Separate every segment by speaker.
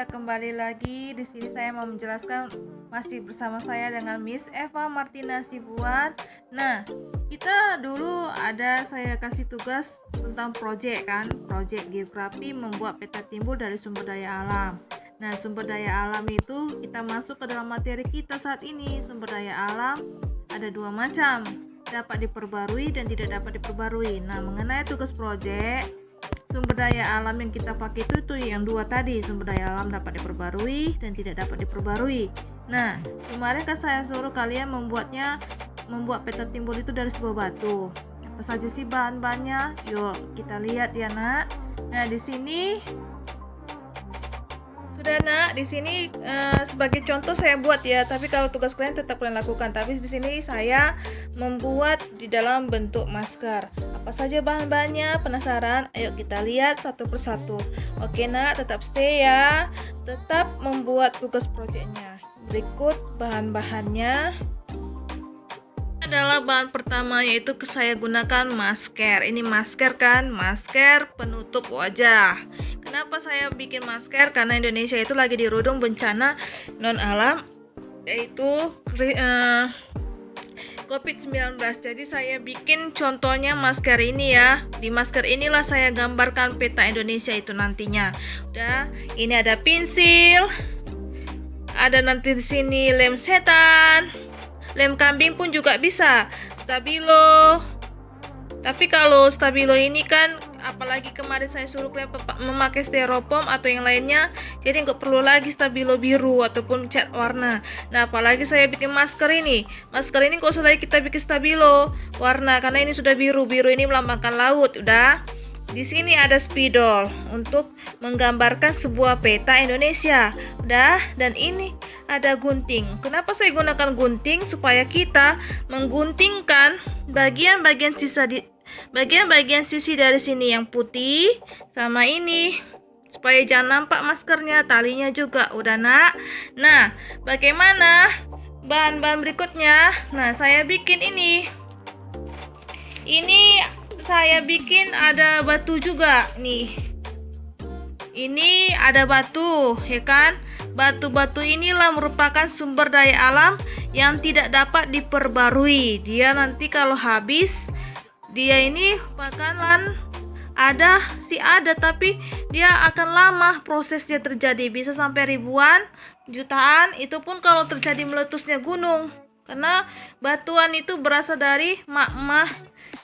Speaker 1: kita kembali lagi. Di sini saya mau menjelaskan, masih bersama saya dengan Miss Eva Martina Sibuan. Nah, kita dulu saya kasih tugas tentang proyek kan, proyek geografi membuat peta timbul dari sumber daya alam. Nah, sumber daya alam itu kita masuk ke dalam materi kita saat ini. Sumber daya alam ada dua macam, dapat diperbarui dan tidak dapat diperbarui. Nah, mengenai tugas proyek, sumber daya alam yang kita pakai itu yang dua tadi, sumber daya alam dapat diperbarui dan tidak dapat diperbarui. Nah, kemarin kan saya suruh kalian membuat peta timbul itu dari sebuah batu. Apa saja sih bahan-bahannya? Yuk kita lihat ya, Nak. Nah, di sini sudah, Nak, di sini sebagai contoh saya buat ya, tapi kalau tugas kalian tetap kalian lakukan. Tapi di sini saya membuat di dalam bentuk masker. Apa saja bahan-bahannya? Penasaran? Ayo kita lihat satu persatu. Oke, Nak, tetap stay ya. Tetap membuat tugas proyeknya. Berikut bahan-bahannya adalah bahan pertama, yaitu saya gunakan masker. Ini masker kan, masker penutup wajah. Kenapa saya bikin masker? Karena Indonesia itu lagi dirudung bencana non alam, yaitu COVID-19. Jadi saya bikin contohnya masker ini ya. Di masker inilah saya gambarkan peta Indonesia itu nantinya. Udah, ini ada pensil, ada nanti di sini lem setan, lem kambing pun juga bisa, stabilo. Tapi kalau stabilo ini kan, apalagi kemarin saya suruh kalian memakai styrofoam atau yang lainnya, jadi nggak perlu lagi stabilo biru ataupun cat warna. Nah, apalagi saya bikin masker ini nggak usah lagi kita bikin stabilo warna, karena ini sudah biru ini melambangkan laut. Udah, di sini ada spidol untuk menggambarkan sebuah peta Indonesia. Udah, dan ini ada gunting. Kenapa saya gunakan gunting? Supaya kita mengguntingkan bagian-bagian sisi dari sini yang putih sama ini, supaya jangan nampak maskernya, talinya juga. Udah, Nak. Nah, bagaimana bahan-bahan berikutnya? Nah, saya bikin ini saya bikin ada batu juga nih. Ini ada batu, ya kan? Batu-batu inilah merupakan sumber daya alam yang tidak dapat diperbarui. Dia nanti kalau habis, dia ini bakalan ada tapi dia akan lama prosesnya terjadi, bisa sampai ribuan, jutaan. Itu pun kalau terjadi meletusnya gunung, karena batuan itu berasal dari magma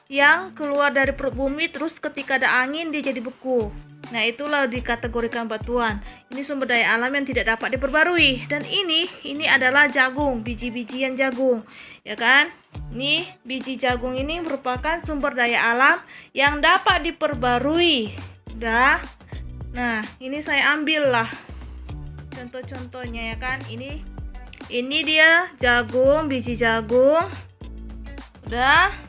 Speaker 1: yang keluar dari perut bumi, terus ketika ada angin dia jadi beku. Nah, itulah dikategorikan batuan. Ini sumber daya alam yang tidak dapat diperbarui. Dan ini adalah jagung, biji-bijian jagung, ya kan? Ini biji jagung ini merupakan sumber daya alam yang dapat diperbarui. Udah. Nah, ini saya ambil lah contoh-contohnya, ya kan? Ini dia jagung, biji jagung. Udah.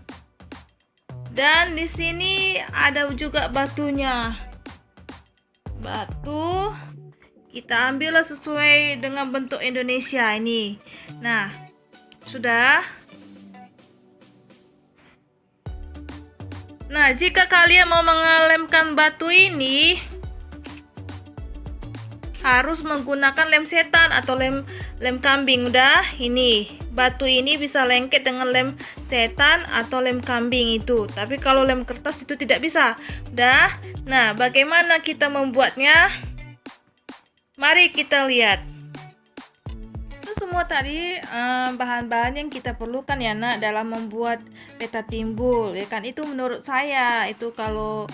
Speaker 1: Dan di sini ada juga batunya. Batu kita ambillah sesuai dengan bentuk Indonesia ini. Nah, sudah. Nah, jika kalian mau mengelemkan batu ini, harus menggunakan lem setan atau lem kambing. Udah, ini batu ini bisa lengket dengan lem setan atau lem kambing itu. Tapi kalau lem kertas itu tidak bisa. Udah. Nah, bagaimana kita membuatnya? Mari kita lihat. Itu semua tadi bahan-bahan yang kita perlukan ya, Nak, dalam membuat peta timbul. Ya kan, itu menurut saya, itu kalau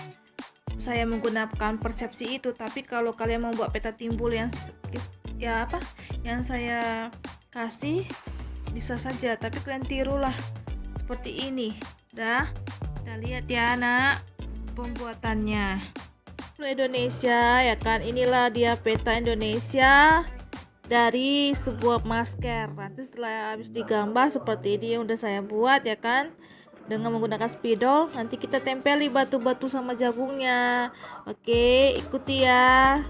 Speaker 1: saya menggunakan persepsi itu. Tapi kalau kalian membuat peta timbul yang saya kasih, bisa saja, tapi kalian tirulah seperti ini. Udah, kita lihat ya, Nak, pembuatannya. Indonesia, ya kan, inilah dia peta Indonesia dari sebuah masker. Nanti setelah habis digambar seperti ini yang udah saya buat, ya kan, dengan menggunakan spidol, nanti kita tempeli batu-batu sama jagungnya. Oke, ikuti ya,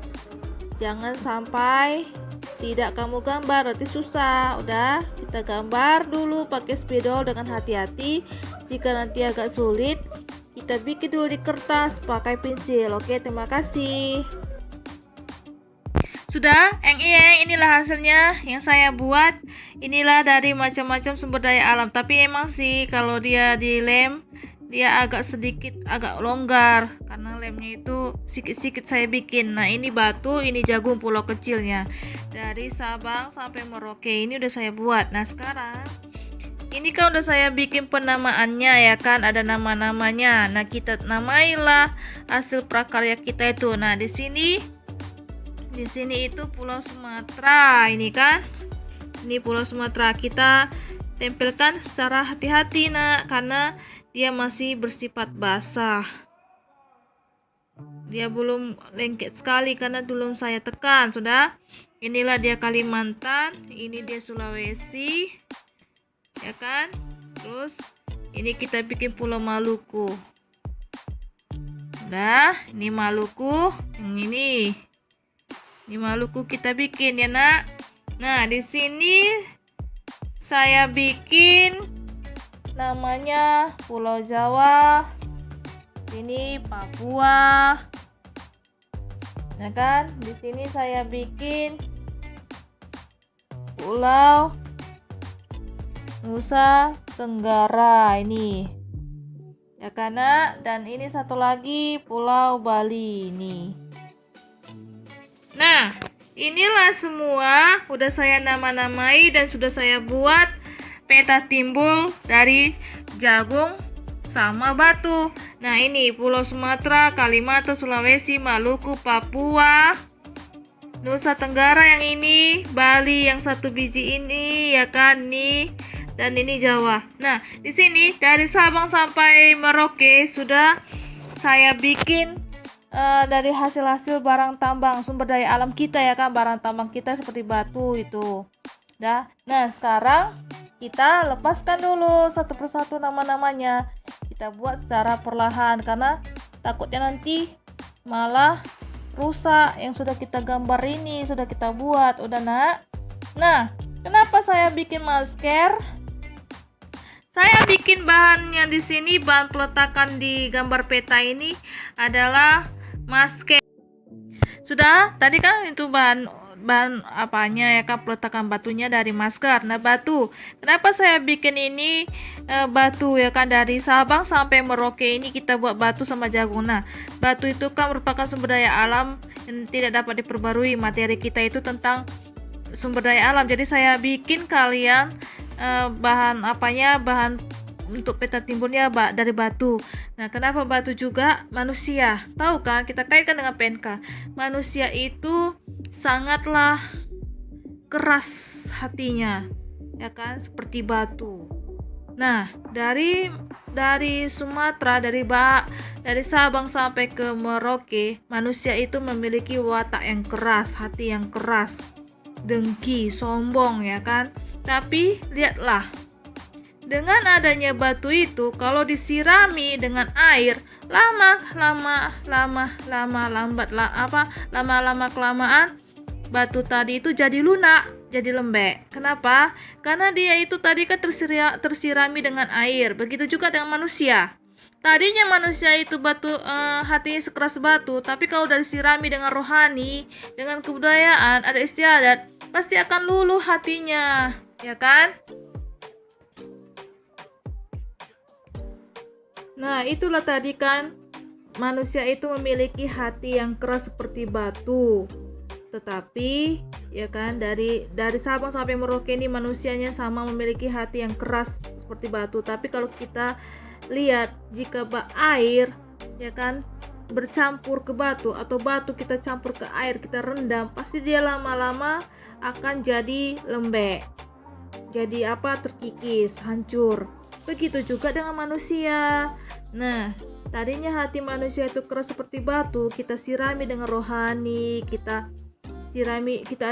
Speaker 1: jangan sampai tidak kamu gambar, nanti susah. Udah, kita gambar dulu pakai spidol dengan hati-hati. Jika nanti agak sulit, kita bikin dulu di kertas pakai pensil. Oke, terima kasih. Sudah, inilah hasilnya yang saya buat. Inilah dari macam-macam sumber daya alam. Tapi emang sih kalau dia dilem, dia agak longgar karena lemnya itu sikit-sikit saya bikin. Nah, ini batu, ini jagung pulau kecilnya. Dari Sabang sampai Merauke ini udah saya buat. Nah, sekarang ini kan udah saya bikin penamaannya ya kan, ada nama-namanya. Nah, kita namailah hasil prakarya kita itu. Nah, di sini itu Pulau Sumatera ini kan. Ini Pulau Sumatera, kita tempelkan secara hati-hati nak, karena dia masih bersifat basah. Dia belum lengket sekali karena belum saya tekan. Sudah. Inilah dia Kalimantan, ini dia Sulawesi. Ya kan? Terus ini kita bikin Pulau Maluku. Nah, ini Maluku, yang ini. Ini Maluku kita bikin ya nak. Nah, di sini saya bikin namanya Pulau Jawa. Ini Papua. Nah kan, di sini saya bikin Pulau Nusa Tenggara ini. Ya kan nak? Dan ini satu lagi Pulau Bali ini. Nah, inilah semua udah saya nama-namai dan sudah saya buat peta timbul dari jagung sama batu. Nah, ini Pulau Sumatera, Kalimantan, Sulawesi, Maluku, Papua, Nusa Tenggara yang ini, Bali yang satu biji ini, ya kan nih, dan ini Jawa. Nah, di sini dari Sabang sampai Merauke sudah saya bikin dari hasil-hasil barang tambang sumber daya alam kita ya kan, barang tambang kita seperti batu itu. Nah, sekarang kita lepaskan dulu satu persatu nama-namanya. Kita buat secara perlahan karena takutnya nanti malah rusak yang sudah kita gambar ini, sudah kita buat. Udah nak? Nah, kenapa saya bikin masker? Saya bikin bahannya di sini, bahan peletakan di gambar peta ini adalah masker. Sudah, tadi kan itu bahan apanya ya kan, peletakan batunya dari masker. Nah, batu. Kenapa saya bikin ini batu ya kan, dari Sabang sampai Merauke ini kita buat batu sama jagung. Nah, batu itu kan merupakan sumber daya alam yang tidak dapat diperbarui. Materi kita itu tentang sumber daya alam. Jadi saya bikin kalian bahan untuk peta timbulnya dari batu. Nah, kenapa batu juga? Manusia. Tahu kan, kita kaitkan dengan PNK. Manusia itu sangatlah keras hatinya, ya kan, seperti batu. Nah, dari Sumatera, dari Sabang sampai ke Merauke, manusia itu memiliki watak yang keras, hati yang keras, dengki, sombong, ya kan. Tapi lihatlah, dengan adanya batu itu, kalau disirami dengan air, lama kelamaan batu tadi itu jadi lunak, jadi lembek. Kenapa? Karena dia itu tadi kan tersirami dengan air. Begitu juga dengan manusia. Tadinya manusia itu hatinya sekeras batu, tapi kalau udah disirami dengan rohani, dengan kebudayaan, ada istiadat, pasti akan luluh hatinya, ya kan? Nah, itulah tadi kan, manusia itu memiliki hati yang keras seperti batu. Tetapi ya kan, dari Sabang sampai Merauke ini manusianya sama memiliki hati yang keras seperti batu. Tapi kalau kita lihat, jika air ya kan bercampur ke batu, atau batu kita campur ke air, kita rendam, pasti dia lama-lama akan jadi lembek. Jadi terkikis, hancur. Begitu juga dengan manusia. Nah, tadinya hati manusia itu keras seperti batu, kita sirami dengan rohani, kita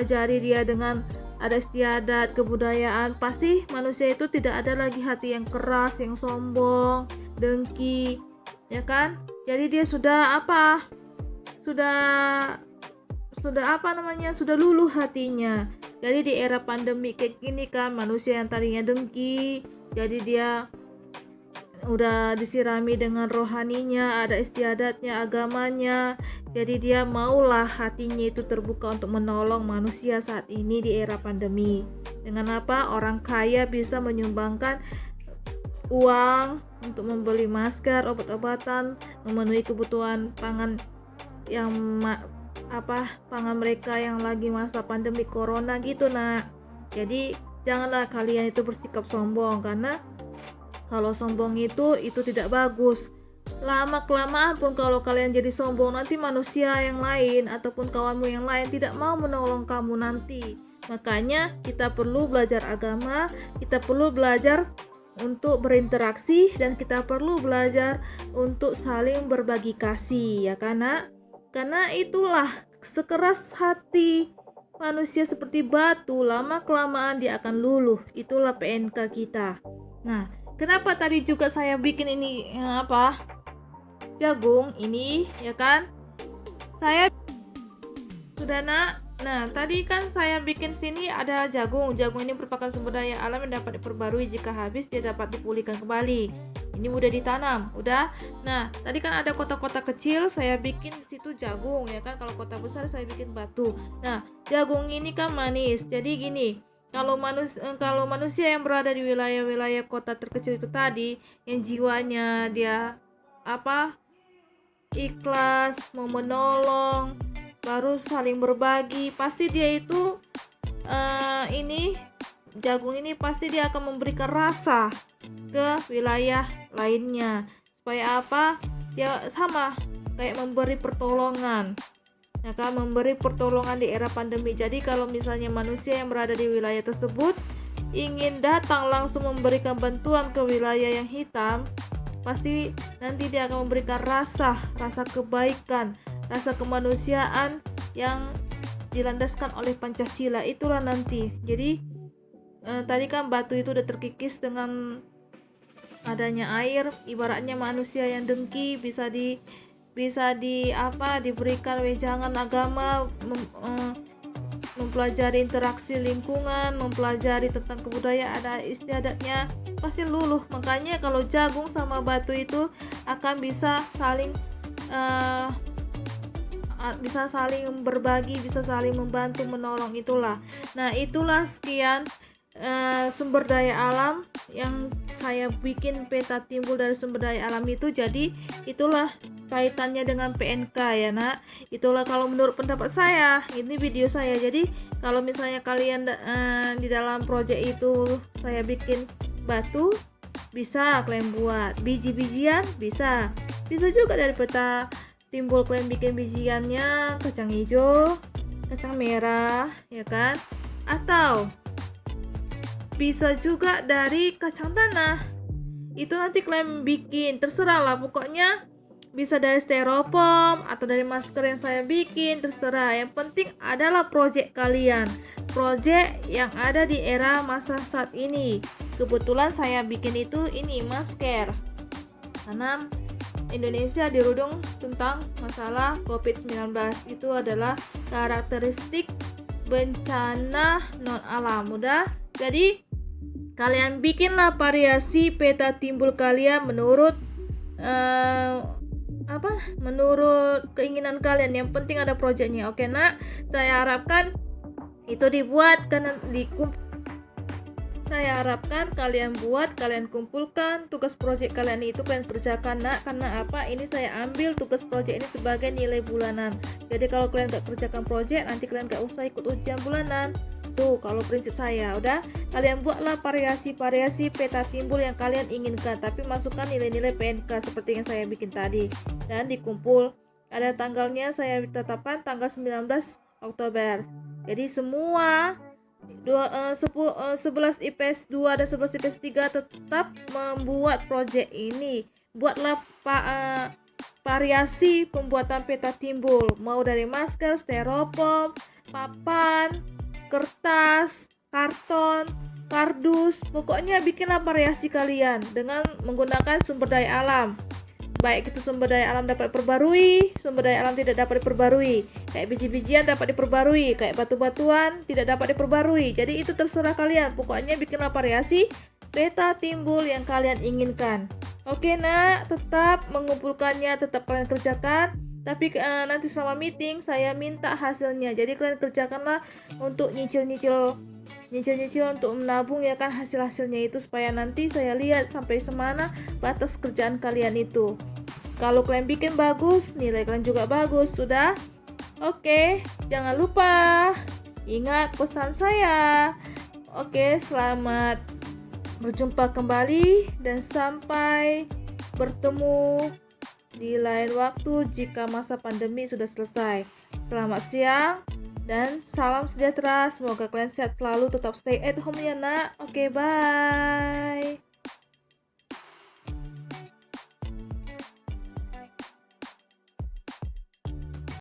Speaker 1: ajari dia dengan ada istiadat, kebudayaan, pasti manusia itu tidak ada lagi hati yang keras, yang sombong, dengki, ya kan? Jadi dia sudah luluh hatinya. Jadi di era pandemi kayak gini kan, manusia yang tadinya dengki, jadi dia udah disirami dengan rohaninya, ada istiadatnya, agamanya. Jadi dia maulah hatinya itu terbuka untuk menolong manusia saat ini di era pandemi. Dengan apa? Orang kaya bisa menyumbangkan uang untuk membeli masker, obat-obatan, memenuhi kebutuhan pangan yang pangan mereka yang lagi masa pandemi corona gitu, Nak. Jadi janganlah kalian itu bersikap sombong, karena kalau sombong itu tidak bagus. Lama kelamaan pun kalau kalian jadi sombong, nanti manusia yang lain ataupun kawanmu yang lain tidak mau menolong kamu nanti. Makanya kita perlu belajar agama, kita perlu belajar untuk berinteraksi, dan kita perlu belajar untuk saling berbagi kasih, ya karena itulah sekeras hati manusia seperti batu, lama kelamaan dia akan luluh. Itulah PNK kita. Nah, kenapa tadi juga saya bikin ini jagung ini, ya kan? Saya sudah, Nak. Nah, tadi kan saya bikin sini ada jagung. Jagung ini merupakan sumber daya alam yang dapat diperbarui, jika habis dia dapat dipulihkan kembali. Ini mudah ditanam, udah. Nah, tadi kan ada kotak-kotak kecil, saya bikin situ jagung, ya kan? Kalau kotak besar saya bikin batu. Nah, jagung ini kan manis. Jadi gini, kalau manusia yang berada di wilayah-wilayah kota terkecil itu tadi, yang jiwanya dia ikhlas, mau menolong, baru saling berbagi, pasti dia itu jagung ini pasti dia akan memberikan rasa ke wilayah lainnya, supaya dia sama kayak memberi pertolongan, ya kan, memberi pertolongan di era pandemi. Jadi kalau misalnya manusia yang berada di wilayah tersebut ingin datang langsung memberikan bantuan ke wilayah yang hitam, pasti nanti dia akan memberikan rasa kebaikan, rasa kemanusiaan yang dilandaskan oleh Pancasila. Itulah nanti. Jadi tadi kan batu itu udah terkikis dengan adanya air, ibaratnya manusia yang dengki bisa diberikan wejangan agama, mempelajari interaksi lingkungan, mempelajari tentang kebudayaan, ada istiadatnya, pasti luluh. Makanya kalau jagung sama batu itu akan bisa saling berbagi, bisa saling membantu, menolong. Itulah. Nah, itulah sekian sumber daya alam yang saya bikin peta timbul dari sumber daya alam itu. Jadi itulah kaitannya dengan PNK, ya, Nak. Itulah kalau menurut pendapat saya, ini video saya. Jadi kalau misalnya kalian di dalam project itu saya bikin batu, bisa kalian buat biji-bijian, bisa juga dari peta timbul kalian bikin bijiannya kacang hijau, kacang merah, ya kan, atau bisa juga dari kacang tanah. Itu nanti kalian bikin, terserah lah, pokoknya bisa dari styrofoam atau dari masker yang saya bikin, terserah. Yang penting adalah project kalian, project yang ada di era masa saat ini. Kebetulan saya bikin itu ini masker, karena Indonesia dirudung tentang masalah COVID-19. Itu adalah karakteristik bencana non alam. Udah, jadi kalian bikinlah variasi peta timbul kalian menurut menurut keinginan kalian. Yang penting ada proyeknya. Oke, Nak, saya harapkan itu dibuat karena saya harapkan kalian buat, kalian kumpulkan tugas proyek kalian itu, kalian kerjakan, Nak. Karena ini saya ambil tugas proyek ini sebagai nilai bulanan. Jadi kalau kalian gak kerjakan proyek, nanti kalian gak usah ikut ujian bulanan. Tuh kalau prinsip saya. Udah, kalian buatlah variasi peta timbul yang kalian inginkan, tapi masukkan nilai-nilai PNK seperti yang saya bikin tadi, dan dikumpul. Ada tanggalnya, saya tetapkan tanggal 19 Oktober. Jadi semua 11 IPS 2 dan 11 IPS 3 tetap membuat proyek ini. Buatlah variasi pembuatan peta timbul, mau dari masker, styrofoam, papan, kertas, karton, kardus, pokoknya bikinlah variasi kalian dengan menggunakan sumber daya alam. baik itu sumber daya alam dapat diperbarui, sumber daya alam tidak dapat diperbarui. Kayak biji-bijian dapat diperbarui, kayak batu-batuan tidak dapat diperbarui. Jadi itu terserah kalian. Pokoknya bikinlah variasi peta timbul yang kalian inginkan. Oke nak, tetap mengumpulkannya, tetap kalian kerjakan. Tapi nanti selama meeting saya minta hasilnya. Jadi kalian kerjakanlah untuk nyicil-nyicil untuk menabung ya kan hasil-hasilnya itu, supaya nanti saya lihat sampai semana batas kerjaan kalian itu. Kalau kalian bikin bagus, nilai kalian juga bagus. Sudah? Oke, jangan lupa ingat pesan saya. Oke, selamat berjumpa kembali dan sampai bertemu di lain waktu jika masa pandemi sudah selesai. Selamat siang dan salam sejahtera. Semoga kalian sehat selalu, tetap stay at home ya nak. Oke, bye.